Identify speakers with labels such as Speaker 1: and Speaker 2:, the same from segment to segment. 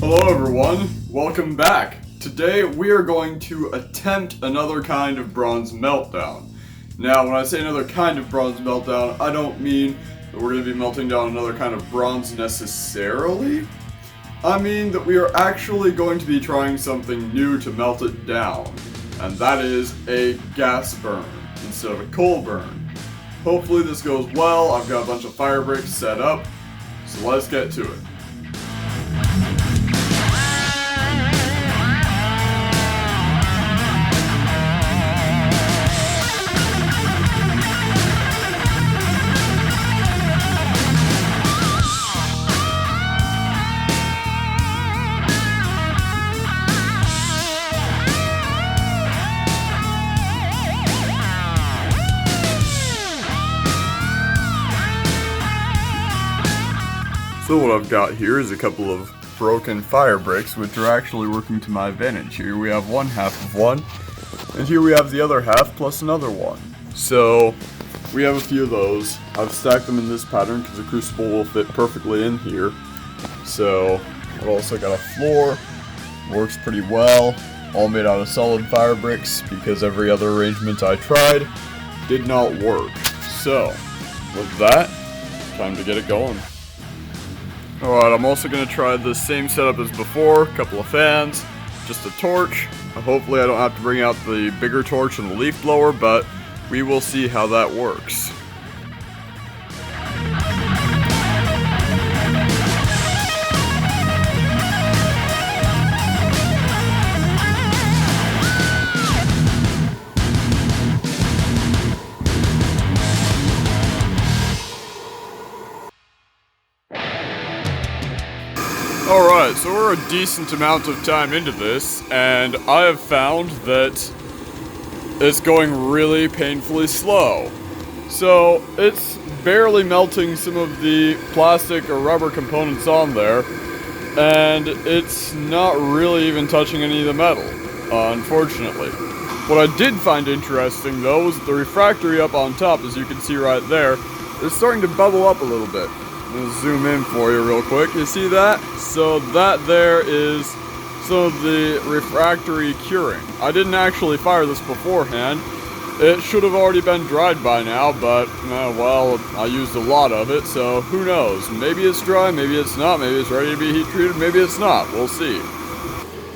Speaker 1: Hello everyone, welcome back. Today we are going to attempt another kind of bronze meltdown. Now when I say another kind of bronze meltdown, I don't mean that we're going to be melting down another kind of bronze necessarily. I mean that we are actually going to be trying something new to melt it down, and that is a gas burn instead of a coal burn. Hopefully this goes well. I've got a bunch of fire bricks set up, so let's get to it. So what I've got here is a couple of broken fire bricks, which are actually working to my advantage. Here we have one half of one, and here we have the other half plus another one. So we have a few of those. I've stacked them in this pattern because the crucible will fit perfectly in here. So I've also got a floor, works pretty well, all made out of solid fire bricks because every other arrangement I tried did not work. So with that, time to get it going. Alright, I'm also going to try the same setup as before, a couple of fans, just a torch. Hopefully I don't have to bring out the bigger torch and the leaf blower, but we will see how that works. Alright, so we're a decent amount of time into this, and I have found that it's going really painfully slow. So, it's barely melting some of the plastic or rubber components on there, and it's not really even touching any of the metal, unfortunately. What I did find interesting, though, was the refractory up on top, as you can see right there, is starting to bubble up a little bit. I'm going to zoom in for you real quick. You see that? So that there is some of the refractory curing. I didn't actually fire this beforehand. It should have already been dried by now, but, well, I used a lot of it, so who knows? Maybe it's dry, maybe it's not, maybe it's ready to be heat treated, maybe it's not. We'll see.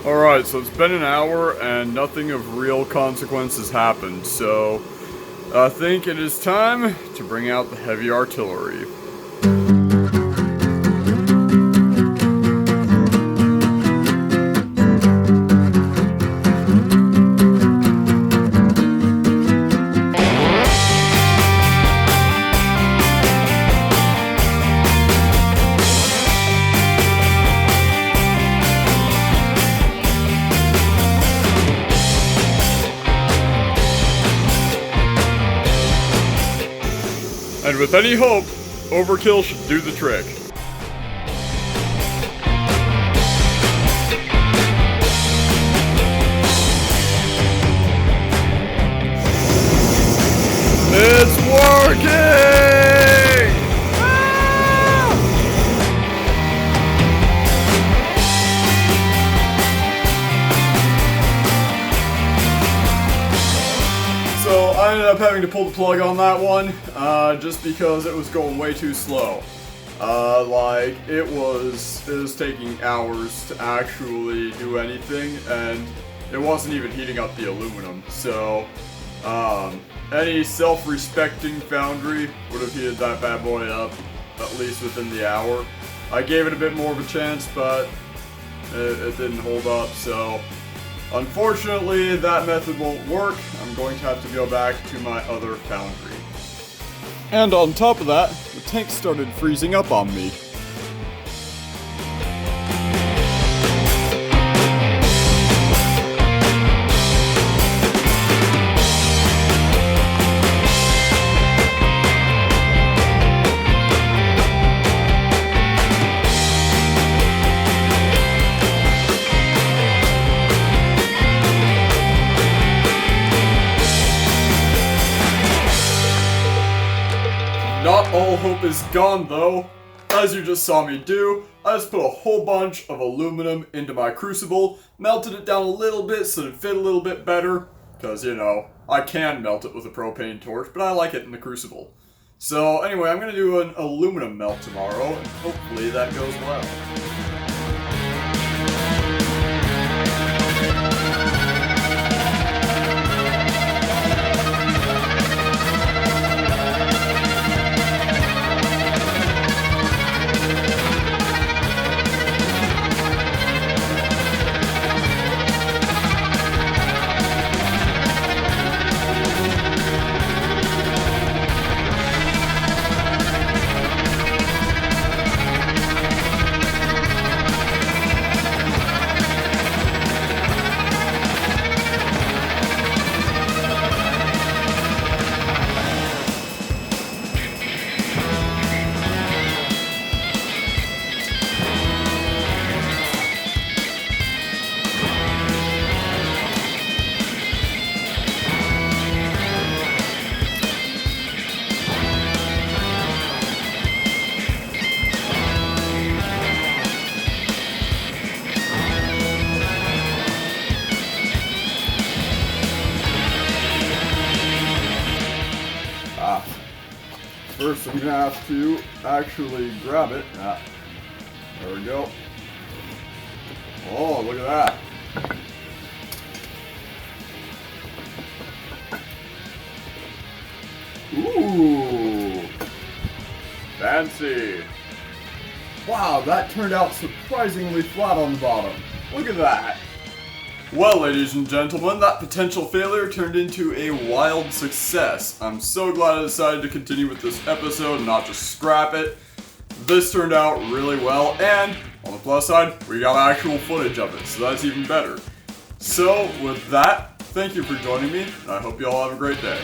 Speaker 1: Alright, so it's been an hour and nothing of real consequence has happened, so I think it is time to bring out the heavy artillery. And with any hope, overkill should do the trick. It's working! Ah! So I ended up having to pull the plug on that one, just because it was going way too slow. It was taking hours to actually do anything, and it wasn't even heating up the aluminum. So, any self-respecting foundry would have heated that bad boy up at least within the hour. I gave it a bit more of a chance, but it didn't hold up, so unfortunately that method won't work. I'm going to have to go back to my other foundry. And on top of that, the tank started freezing up on me. Not all hope is gone, though. as you just saw me do, I just put a whole bunch of aluminum into my crucible, melted it down a little bit so it fit a little bit better, because, you know, I can melt it with a propane torch, but I like it in the crucible. So anyway, I'm going to do an aluminum melt tomorrow, and hopefully that goes well. First, I'm gonna have to actually grab it. There we go. Oh, look at that. Ooh, fancy. Wow, that turned out surprisingly flat on the bottom. Look at that. Well, ladies and gentlemen, that potential failure turned into a wild success. I'm so glad I decided to continue with this episode and not just scrap it. This turned out really well, and on the plus side, we got actual footage of it, so that's even better. So, with that, thank you for joining me, and I hope you all have a great day.